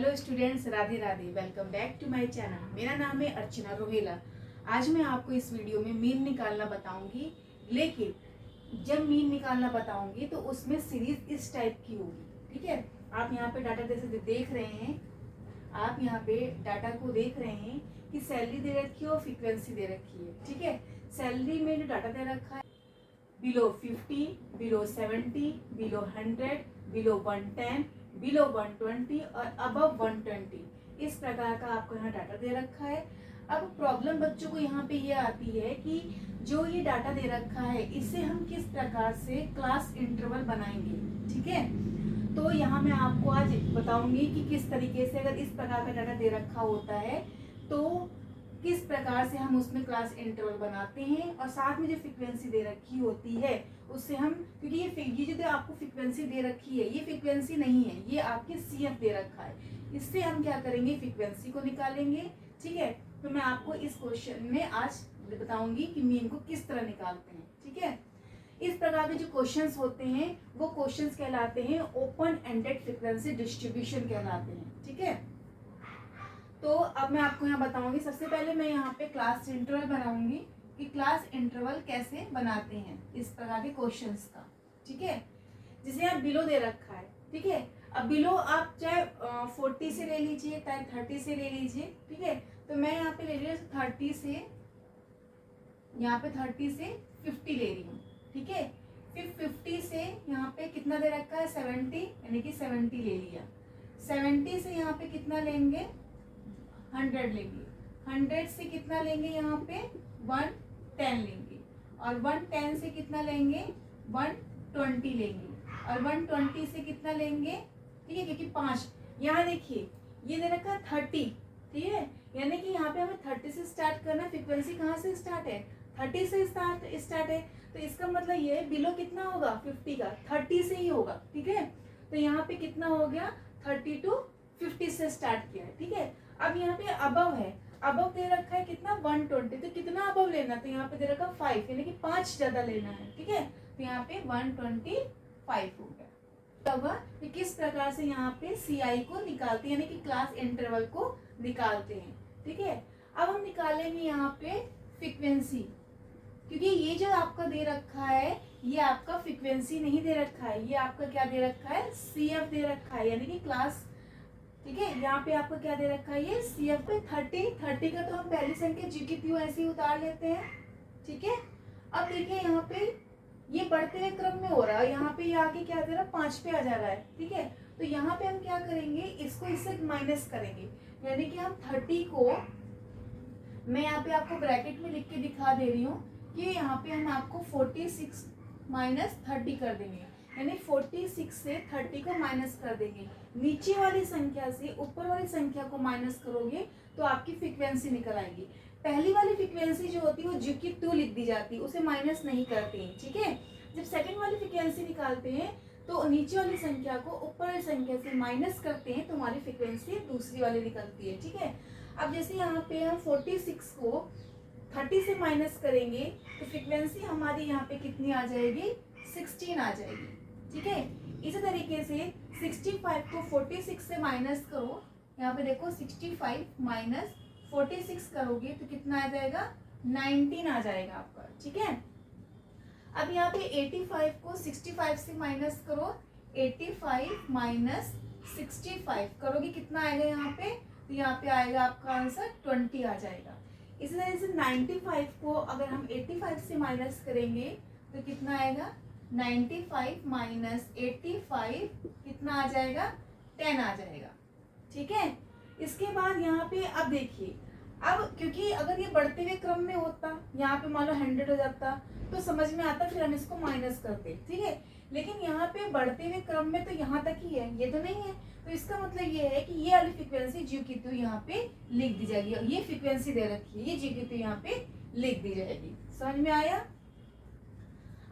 Hello students, Radhe Radhe. Welcome back to my channel. मेरा नाम है अर्चना रोहेला। आज मैं आपको इस वीडियो में मीन निकालना बताऊंगी, लेकिन जब मीन निकालना बताऊंगी तो उसमें सीरीज इस टाइप की होगी। ठीक है, आप यहाँ पे डाटा जैसे देख रहे हैं, आप यहाँ पे डाटा को देख रहे हैं कि सैलरी दे रखी है और फ्रीक्वेंसी दे रखी है। ठीक है, सैलरी में जो डाटा दे रखा है below 50, below 70, below 100, below 110, below 120 और अबव 120, इस प्रकार का आपको यहाँ डाटा दे रखा है। अब प्रॉब्लम बच्चों को यहाँ पे ये आती है कि जो ये डाटा दे रखा है इससे हम किस प्रकार से क्लास इंटरवल बनाएंगे। ठीक है, तो यहाँ मैं आपको आज बताऊंगी कि किस तरीके से अगर इस प्रकार का डाटा दे रखा होता है तो किस प्रकार से हम उसमें क्लास इंटरवल बनाते हैं, और साथ में जो फ्रीक्वेंसी दे रखी होती है उससे हम, क्योंकि ये जो आपको फ्रीक्वेंसी दे रखी है ये फ्रीक्वेंसी नहीं है, ये आपके सीएफ दे रखा है, इससे हम क्या करेंगे, फ्रीक्वेंसी को निकालेंगे। ठीक है, तो मैं आपको इस क्वेश्चन में आज बताऊंगी कि मीन को किस तरह निकालते हैं। ठीक है, इस प्रकार के जो क्वेश्चंस होते हैं वो क्वेश्चंस कहलाते हैं ओपन एंडेड फ्रीक्वेंसी डिस्ट्रीब्यूशन कहलाते हैं। ठीक है, तो अब मैं आपको यहाँ बताऊंगी। सबसे पहले मैं यहाँ पे क्लास इंटरवल बनाऊंगी कि क्लास इंटरवल कैसे बनाते हैं इस प्रकार के क्वेश्चंस का। ठीक है, जिसे यहाँ बिलो दे रखा है। ठीक है, अब बिलो आप चाहे 40 से ले लीजिए, चाहे 30 से ले लीजिए। ठीक है, तो मैं यहाँ पे ले रही हूँ 30 से, यहाँ पे 30 से 50 ले रही हूँ। ठीक है, फिर 50 से यहाँ पे कितना दे रखा है 70, यानी कि 70 ले लिया। 70 से यहाँ पे कितना लेंगे 100 लेंगे। 100 से कितना लेंगे यहाँ पे 110 लेंगे, और 110 से कितना लेंगे 120 लेंगे, और 120 से कितना लेंगे। ठीक है, क्योंकि 5 यहाँ देखिए ये दे रखा है 30। ठीक है, यानी कि यहाँ पे हमें 30 से स्टार्ट करना। फ्रीक्वेंसी कहाँ से स्टार्ट है 30 से स्टार्ट है, तो इसका मतलब ये है बिलो कितना होगा 50 का 30 से ही होगा। ठीक है, तो यहाँ पे कितना हो गया 30 to 50 से स्टार्ट किया है। ठीक है, अब यहाँ पे अबव है, अबव दे रखा है कितना 120, तो कितना अबव लेना, तो यहाँ पे दे रखा 5, यानी कि 5 ज्यादा लेना है। ठीक है, तो यहाँ पे 125 हो गया। तब तो किस प्रकार से यहाँ पे सीआई को निकालते हैं, यानी कि क्लास इंटरवल को निकालते हैं। ठीक है, अब हम निकालेंगे यहाँ पे फ्रीक्वेंसी, क्योंकि ये जो आपका दे रखा है ये आपका फ्रीक्वेंसी नहीं दे रखा है, ये आपका क्या दे रखा है सीएफ दे रखा है, यानी कि क्लास। ठीक है, यहाँ पे आपको क्या दे रखा है ये सीएफ पे 30 का तो हम पहली संख्या जी की त्यू ऐसे ही उतार लेते हैं। ठीक है, अब देखिए यहाँ पे ये बढ़ते हुए क्रम में हो रहा है, यहाँ पे ये आगे क्या दे रहा है 5 पे आ जा रहा है। ठीक है, तो यहाँ पे हम क्या करेंगे, इसको इससे माइनस करेंगे, यानी कि हम 30 को, मैं यहाँ पे आपको ब्रैकेट में लिख के दिखा दे रही हूँ कि यहाँ पे हम आपको 46 माइनस 30 कर देंगे, यानी 46 से 30 को माइनस कर देंगे। नीचे वाली संख्या से ऊपर वाली संख्या को माइनस करोगे तो आपकी फ्रीक्वेंसी निकल आएगी। पहली वाली फ्रीक्वेंसी जो होती है वो जी की टू लिख दी जाती है, उसे माइनस नहीं करते हैं। ठीक है, जब सेकंड वाली फ्रीक्वेंसी निकालते हैं तो नीचे वाली संख्या को ऊपर वाली संख्या से माइनस करते हैं तो हमारी फ्रीक्वेंसी दूसरी वाली निकलती है। ठीक है, अब जैसे यहाँ पे हम 46 को 30 से माइनस करेंगे तो फ्रीक्वेंसी हमारी यहाँ पे कितनी आ जाएगी 16 आ जाएगी। ठीक है, इसी तरीके से 65 को 46 से माइनस करो, यहाँ पे देखो 65 माइनस 46 करोगे तो कितना आ जाएगा 19 आ जाएगा आपका। ठीक है, अब यहाँ पे 85 को 65 से माइनस करो, 85 माइनस 65 करोगे कितना आएगा यहाँ पे, तो यहाँ पे आएगा आपका आंसर 20 आ जाएगा। इसी तरह से 95 को अगर हम 85 से माइनस करेंगे तो कितना आएगा 95 माइनस 85 कितना आ जाएगा 10 आ जाएगा। ठीक है, इसके बाद यहाँ पे अब देखिए, अब क्योंकि अगर ये बढ़ते हुए क्रम में होता, यहाँ पे मान लो 100 हो जाता तो समझ में आता, फिर हम इसको माइनस करते। ठीक है, लेकिन यहाँ पे बढ़ते हुए क्रम में तो यहाँ तक ही है, ये तो नहीं है, तो इसका मतलब ये है कि ये वाली फ्रीक्वेंसी जी की टू यहाँ पे लिख दी जाएगी, ये फ्रीक्वेंसी दे रखी है, ये जी की टू यहाँ पे लिख दी जाएगी। समझ में आया।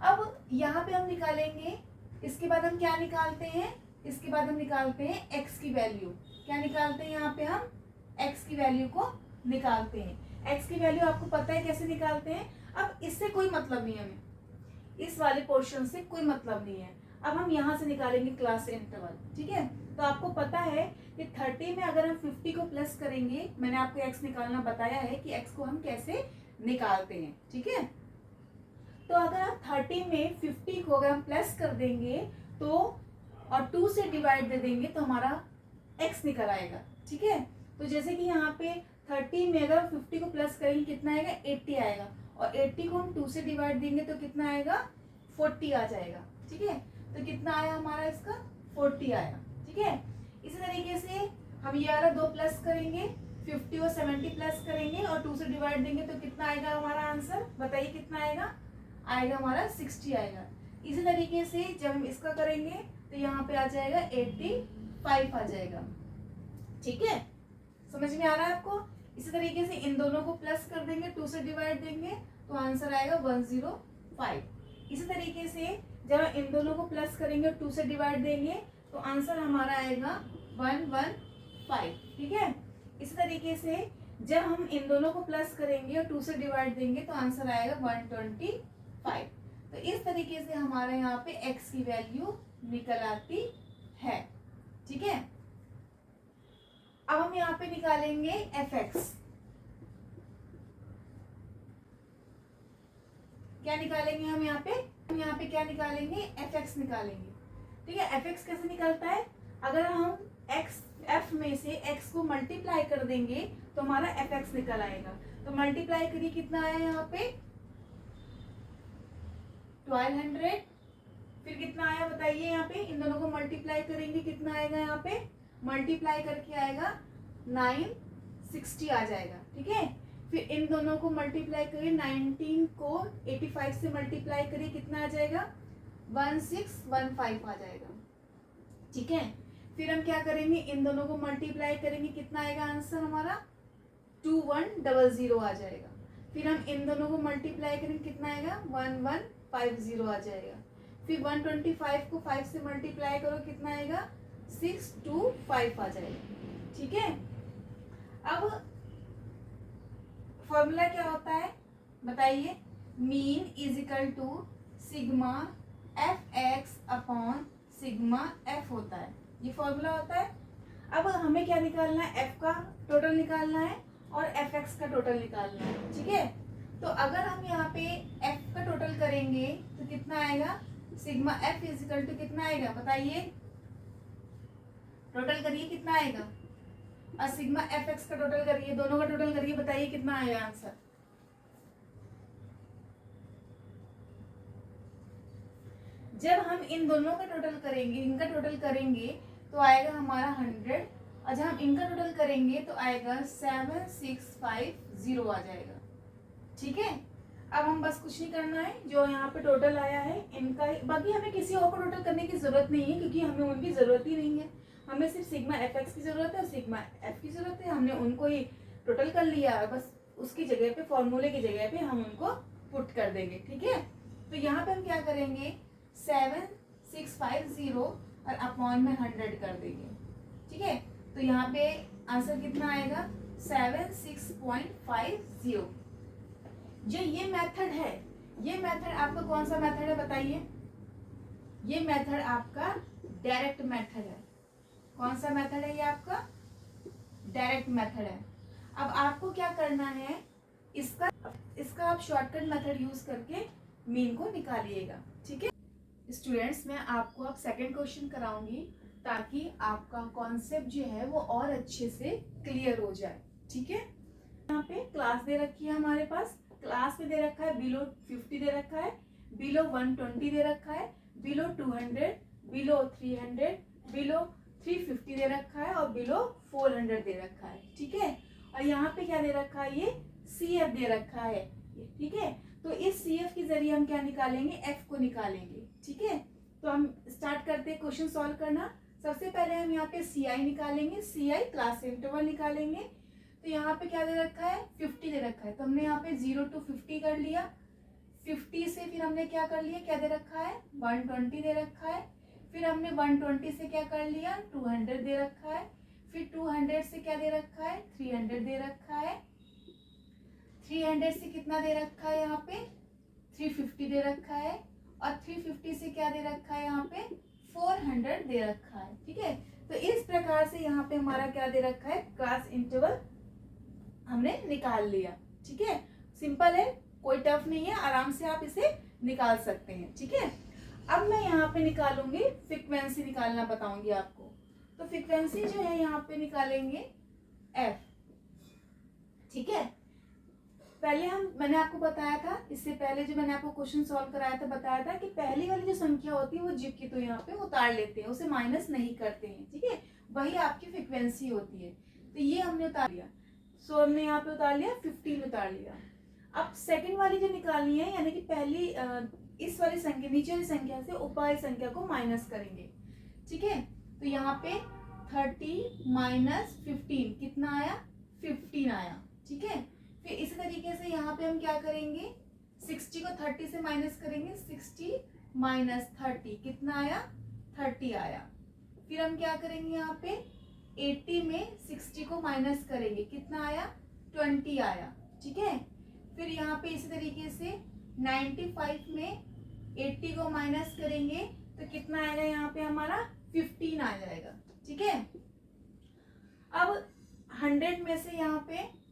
अब यहाँ पे हम निकालेंगे, इसके बाद हम क्या निकालते हैं, इसके बाद हम निकालते हैं एक्स की वैल्यू। क्या निकालते हैं यहाँ पे हम एक्स की वैल्यू को निकालते हैं। एक्स की वैल्यू आपको पता है कैसे निकालते हैं। अब इससे कोई मतलब नहीं है, हमें इस वाले पोर्शन से कोई मतलब नहीं है। अब हम यहाँ से निकालेंगे क्लास इंटरवल, ठीक है। तो आपको पता है कि 30 में अगर हम 50 को प्लस करेंगे, मैंने आपको x निकालना बताया है कि x को हम कैसे निकालते हैं, ठीक है। तो अगर आप 30 में 50 को अगर हम प्लस कर देंगे तो और 2 से डिवाइड दे देंगे तो हमारा x निकल आएगा, ठीक है। तो जैसे कि यहाँ पे 30 में अगर 50 को प्लस करेंगे कितना आएगा, 80 आएगा, और 80 को हम 2 से डिवाइड देंगे तो कितना आएगा, 40 आ जाएगा, ठीक है। तो कितना आया हमारा इसका, 40 आया, ठीक है। इसी तरीके से हम ये वाला 2 प्लस करेंगे, 50 और 70 प्लस करेंगे और 2 से डिवाइड देंगे तो कितना आएगा हमारा आंसर, बताइए कितना आएगा, आएगा हमारा 60 आएगा। इसी तरीके से जब हम इसका करेंगे तो यहाँ पे आ जाएगा 85 आ जाएगा, ठीक है। समझ में आ रहा है आपको। इसी तरीके से इन दोनों को प्लस कर देंगे, 2 से डिवाइड देंगे तो आंसर आएगा 105। इसी तरीके से जब हम इन दोनों को प्लस करेंगे और 2 से डिवाइड देंगे तो आंसर हमारा आएगा 115, ठीक है। इसी तरीके से जब हम इन दोनों को प्लस करेंगे और 2 से डिवाइड देंगे तो आंसर आएगा 125। तो इस तरीके से हमारे यहाँ पे x की वैल्यू निकल आती है, ठीक है। अब हम यहाँ पे निकालेंगे fx, क्या निकालेंगे हम यहाँ पे क्या निकालेंगे, fx निकालेंगे, ठीक है। fx कैसे निकलता है, अगर हम f में से x को मल्टीप्लाई कर देंगे तो हमारा fx निकल आएगा। तो मल्टीप्लाई करिए, कितना आया यहाँ पे 1200, फिर कितना आया बताइए, यहाँ पे इन दोनों को मल्टीप्लाई करेंगे कितना आएगा, यहाँ पे मल्टीप्लाई करके आएगा 960 आ जाएगा, ठीक है। फिर इन दोनों को मल्टीप्लाई करिए, 19 को 85 से मल्टीप्लाई करिए कितना आ जाएगा, 1615 आ जाएगा, ठीक है। फिर हम क्या करेंगे, इन दोनों को मल्टीप्लाई करेंगे कितना आएगा आंसर हमारा 2100 आ जाएगा। फिर हम इन दोनों को मल्टीप्लाई करेंगे कितना आएगा 1150 आ जाएगा। फिर 125 को 5 से मल्टीप्लाई करो कितना आएगा 625 आ जाएगा, ठीक है। अब फॉर्मूला क्या होता है बताइए, mean is equal to sigma f x upon sigma f होता है, ये फॉर्मूला होता है। अब हमें क्या निकालना है, एफ का टोटल निकालना है और एफ एक्स का टोटल निकालना है, ठीक है। तो अगर हम यहाँ पे एफ का टोटल करेंगे तो कितना आएगा, sigma f is equal to कितना आएगा बताइए, टोटल करिए कितना आएगा, और सिग्मा एफ एक्स का टोटल करिए, दोनों का टोटल करिए, बताइए कितना आएगा आंसर। जब हम इन दोनों का टोटल करेंगे, इनका टोटल करेंगे तो आएगा हमारा 100, और जब हम इनका टोटल करेंगे तो आएगा 7650 आ जाएगा, ठीक है। अब हम बस कुछ नहीं करना है, जो यहाँ पे टोटल आया है इनका, बाकी हमें किसी और को टोटल करने की जरूरत नहीं है क्योंकि हमें उनकी जरूरत ही नहीं है। हमें सिर्फ सिग्मा एफ एक्स की जरूरत है और सिग्मा एफ की जरूरत है, हमने उनको ही टोटल कर लिया, बस उसकी जगह पे फॉर्मूले की जगह पे हम उनको पुट कर देंगे, ठीक है। तो यहाँ पे हम क्या करेंगे 7650 और अपॉन में 100 कर देंगे, ठीक है। तो यहाँ पे आंसर कितना आएगा 76.50। जो ये मेथड है, ये मेथड आपका कौन सा मेथड है बताइए, ये मेथड आपका डायरेक्ट मेथड है। कौन सा मेथड है ये आपका, डायरेक्ट मेथड है। अब आपको क्या करना है, इसका आप शॉर्टकट मेथड यूज करके मीन को निकालिएगा, ठीक है। स्टूडेंट्स, मैं आपको अब सेकंड क्वेश्चन कराऊंगी ताकि आपका कॉन्सेप्ट जो है वो और अच्छे से क्लियर हो जाए, ठीक है। यहाँ पे क्लास दे रखी है हमारे पास, क्लास में दे रखा है बिलो 50 दे रखा है, बिलो 120 दे रखा है, बिलो 200, बिलो 300, बिलो 350 दे रखा है और बिलो 400 दे रखा है, ठीक है। और यहाँ पे क्या दे रखा है, ये CF दे रखा है, ठीक है। तो इस CF के जरिए हम क्या निकालेंगे, F को निकालेंगे, ठीक है। तो हम स्टार्ट करते हैं क्वेश्चन सॉल्व करना। सबसे पहले हम यहाँ पे CI निकालेंगे, CI क्लास इंटरवल निकालेंगे। तो यहाँ पे क्या दे रखा है 50 दे रखा है, तो हमने यहाँ पे 0 to 50 कर लिया। 50 से फिर हमने क्या कर लिया, क्या दे रखा है 120 दे रखा है। फिर हमने 120 से क्या कर लिया 200 दे रखा है। फिर 200 से क्या दे रखा है 300 दे रखा है। 300 से कितना दे रखा है यहाँ पे 350 दे रखा है। और 350 से क्या दे रखा है यहाँ पे 400 दे रखा है। ठीक है, तो इस प्रकार से यहाँ पे हमारा क्या दे रखा है, क्लास इंटरवल हमने निकाल लिया। ठीक है, सिंपल है, कोई टफ नहीं है, आराम से आप इसे निकाल सकते हैं। ठीक है, अब मैं यहाँ पे निकालूंगी फ्रीक्वेंसी, निकालना बताऊंगी आपको। तो फ्रीक्वेंसी जो है यहाँ पे निकालेंगे एफ। ठीक है, पहले मैंने आपको बताया था, इससे पहले जो मैंने आपको क्वेश्चन सॉल्व कराया था, बताया था कि पहली वाली जो संख्या होती है वो जीव की तो यहाँ पे उतार लेते हैं, उसे माइनस नहीं करते हैं। ठीक है, वही आपकी फ्रीक्वेंसी होती है। तो ये हमने उतार लिया, सो हमने यहाँ पे उतार लिया, 15 उतार लिया। अब सेकंड वाली जो निकालनी है, यानी कि पहली इस वाली संख्या, नीचे वाली संख्या से ऊपर वाली संख्या को माइनस करेंगे। ठीक है, तो यहाँ पे 30 माइनस 15 कितना आया, 15 आया। ठीक है, फिर इसी तरीके से यहाँ पे हम क्या करेंगे, 60 को 30 से माइनस करेंगे, 60 माइनस 30 कितना आया, 30 आया। फिर हम क्या करेंगे, यहाँ पे 80 में 60 को माइनस करेंगे, कितना आया, 20 आया। ठीक है, फिर यहाँ पे इसी तरीके से 95 में 80 को माइनस करेंगे तो कितना आएगा, यहाँ पे हमारा 15 आ जाएगा। ठीक है, अब 100 में से यहाँ पे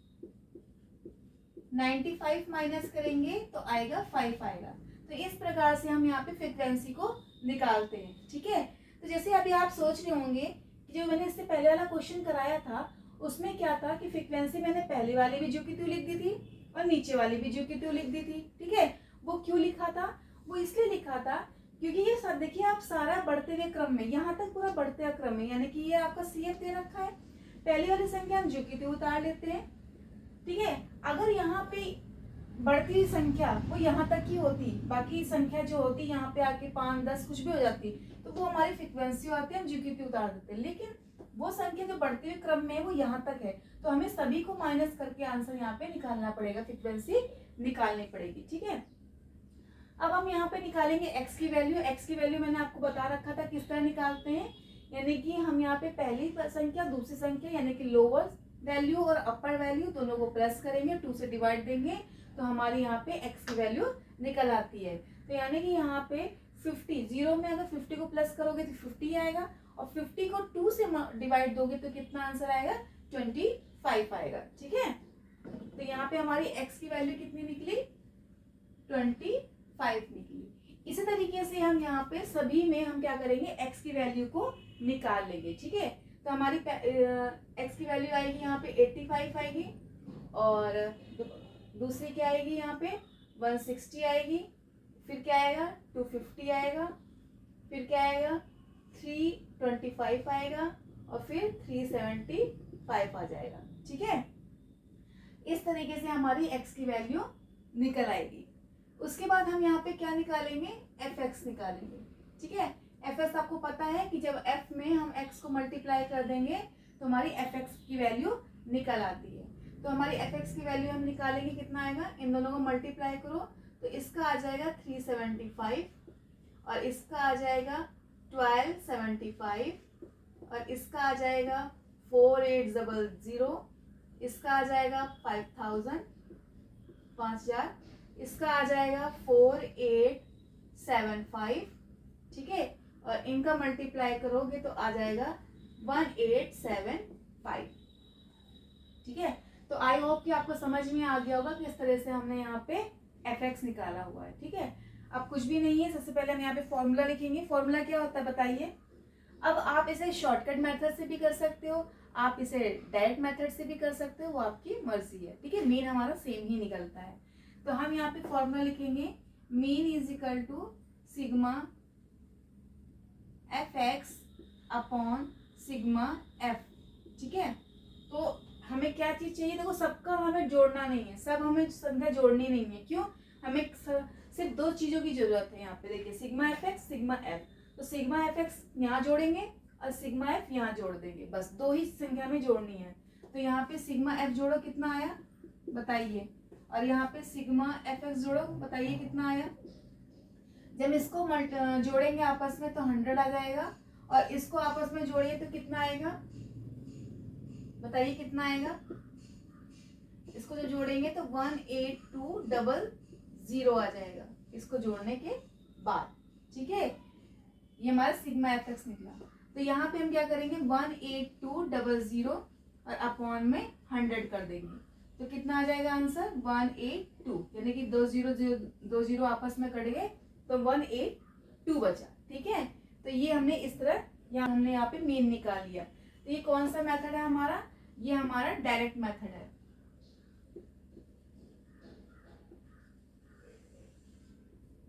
95 माइनस करेंगे तो आएगा 5 आएगा। तो इस प्रकार से हम यहाँ पे फ्रीक्वेंसी को निकालते हैं। ठीक है, तो जैसे अभी आप सोच रहे होंगे कि जो मैंने इससे पहले वाला क्वेश्चन कराया था उसमें क्या था कि फ्रीक्वेंसी मैंने पहले वाले भी जो की त्यों लिख दी थी और नीचे वाली भी जो की त्यों लिख दी थी। ठीक है, वो क्यों लिखा था, वो इसलिए लिखा था क्योंकि ये सब देखिए आप सारा बढ़ते हुए क्रम में, यहाँ तक पूरा बढ़ते हुए क्रम में, यानी कि ये आपका CF दे रखा है, पहली वाली संख्या हम जो की त्यों उतार लेते हैं। ठीक है, अगर यहाँ पे बढ़ती हुई संख्या वो यहाँ तक की होती, बाकी संख्या जो होती यहाँ पे आके 5, 10 कुछ भी हो जाती, तो वो हमारी फ्रीक्वेंसी आती है, हम जीक्यू उतार देते हैं। लेकिन वो संख्या जो बढ़ते हुए क्रम में है वो यहाँ तक है, तो हमें सभी को माइनस करके आंसर यहाँ पे निकालना पड़ेगा, फ्रीक्वेंसी निकालनी पड़ेगी। ठीक है, अब हम यहाँ पे निकालेंगे एक्स की वैल्यू। एक्स की वैल्यू मैंने आपको बता रखा था किस तरह निकालते हैं, यानी कि हम यहाँ पे पहली संख्या दूसरी संख्या यानी कि लोअर वैल्यू और अपर वैल्यू दोनों को प्लस करेंगे, 2 से डिवाइड देंगे तो हमारे यहाँ पे x की वैल्यू निकल आती है। तो यानी कि यहाँ पे 50, जीरो में अगर 50 को प्लस करोगे तो 50 आएगा और 50 को 2 से डिवाइड दोगे तो कितना आंसर आएगा, 25 आएगा। ठीक है, तो यहाँ पे हमारी x की वैल्यू कितनी निकली, 25 निकली। इसी तरीके से हम यहाँ पे सभी में हम क्या करेंगे, x की वैल्यू को निकाल लेंगे। ठीक है, तो हमारी x की वैल्यू आएगी यहाँ पे 85 आएगी और दूसरी क्या आएगी यहाँ पे 160 आएगी, फिर क्या आएगा 250 आएगा, फिर क्या आएगा 325 आएगा और फिर 375 आ जाएगा। ठीक है, इस तरीके से हमारी x की वैल्यू निकल आएगी। उसके बाद हम यहाँ पे क्या निकालेंगे, fx निकालेंगे। ठीक है, fx आपको पता है कि जब f में हम x को मल्टीप्लाई कर देंगे तो हमारी fx की वैल्यू निकल आती है। तो हमारी fx की वैल्यू हम निकालेंगे, कितना आएगा, इन दोनों को मल्टीप्लाई करो तो इसका आ जाएगा 375 और इसका आ जाएगा 1275 और इसका आ जाएगा 4800, इसका आ जाएगा 5000, इसका आ जाएगा 4875। ठीक है, और इनका मल्टीप्लाई करोगे तो आ जाएगा 1875। ठीक है, तो आई होप कि आपको समझ में आ गया होगा कि इस तरह से हमने यहाँ पे fx निकाला हुआ है। ठीक है, अब कुछ भी नहीं है, सबसे पहले हम यहाँ पे फॉर्मूला लिखेंगे। फॉर्मूला क्या होता है बताइए। अब आप इसे शॉर्टकट मेथड से भी कर सकते हो, आप इसे डायरेक्ट मेथड से भी कर सकते हो, वो आपकी मर्जी है। ठीक है, मीन हमारा सेम ही निकलता है। तो हम यहाँ पे फॉर्मूला लिखेंगे, mean is equal to sigma fx upon sigma f। ठीक है, तो हमें क्या चीज चाहिए, देखो सबका हमें जोड़ना नहीं है, सब हमें संख्या जोड़नी नहीं है। क्यों, हमें सिर्फ 2 चीजों की जरूरत है। यहाँ पे देखिए सिग्मा fx सिग्मा f, तो सिग्मा fx यहाँ जोड़ेंगे और सिग्मा f यहाँ जोड़ देंगे, बस 2 ही संख्या में जोड़नी है। तो यहाँ पे सिग्मा f जोड़ो कितना आया बताइए, और यहाँ पे सिग्मा fx जोड़ो बताइए कितना आया। जब इसको जोड़ेंगे आपस में तो 100 आ जाएगा और इसको आपस में जोड़िए तो कितना आएगा बताइए, कितना आएगा। इसको जो जोड़ेंगे तो 18200 आ जाएगा, इसको जोड़ने के बाद, ठीक है। ये हमारा सिग्मा एफ एक्स निकला। तो यहाँ पे हम क्या करेंगे 18200 और अपॉन में 100 कर देंगे, तो कितना आ जाएगा आंसर 182, यानी कि 2 0 आपस में कट गए तो 182 बचा, ठीक है। तो ये हमने इस तरह हमने यहाँ पे मीन निकाल लिया। तो ये कौन सा मेथड है हमारा, ये हमारा डायरेक्ट मेथड है।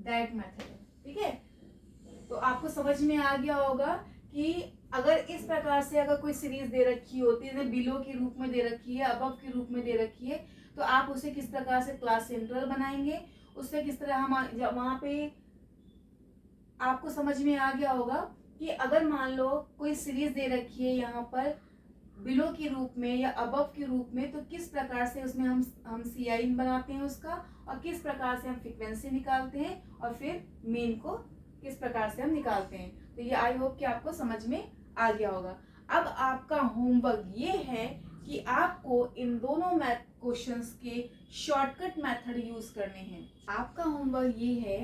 डायरेक्ट मेथड है, ठीक है। तो आपको समझ में आ गया होगा कि अगर इस प्रकार से अगर कोई सीरीज दे रखी होती है, बिलो के रूप में दे रखी है, अबव के रूप में दे रखी है, तो आप उसे किस प्रकार से क्लास सेंट्रल बनाएंगे, उससे किस तरह हम वहां पे आपको समझ में आ गया होगा कि अगर मान लो कोई सीरीज दे रखी है यहाँ पर बिलो के रूप में या अबव के रूप में, तो किस प्रकार से उसमें हम CI बनाते हैं उसका, और किस प्रकार से हम फ्रीक्वेंसी निकालते हैं, और फिर मीन को किस प्रकार से हम निकालते हैं। तो ये आई होप कि आपको समझ में आ गया होगा। अब आपका होमवर्क ये है कि आपको इन दोनों मैथ क्वेश्चंस के शॉर्टकट मेथड यूज करने हैं। आपका होमवर्क ये है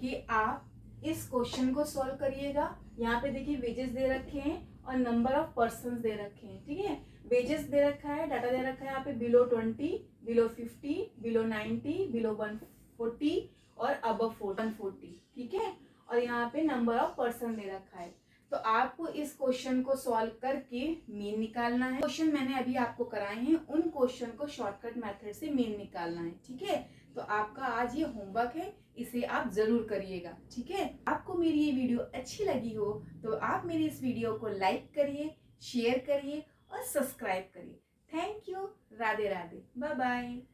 कि आप इस क्वेश्चन को सॉल्व करिएगा। यहाँ पे देखिए वेजेस दे रखे हैं और नंबर ऑफ पर्सन दे रखे हैं, ठीक है। वेजेस दे रखा है, डाटा दे रखा है यहाँ पे बिलो 20, बिलो 50, बिलो 90, बिलो 140 और अबव 140, ठीक है। और यहाँ पे नंबर ऑफ पर्सन दे रखा है। तो आपको इस क्वेश्चन को सॉल्व करके मीन निकालना है। क्वेश्चन मैंने अभी आपको कराए हैं, उन क्वेश्चन को शॉर्टकट मेथड से मीन निकालना है, ठीक है। तो आपका आज ये होमवर्क है, इसे आप जरूर करिएगा, ठीक है। आपको मेरी ये वीडियो अच्छी लगी हो तो आप मेरी इस वीडियो को लाइक करिए, शेयर करिए और सब्सक्राइब करिए। Thank you. Radhe Radhe, bye bye.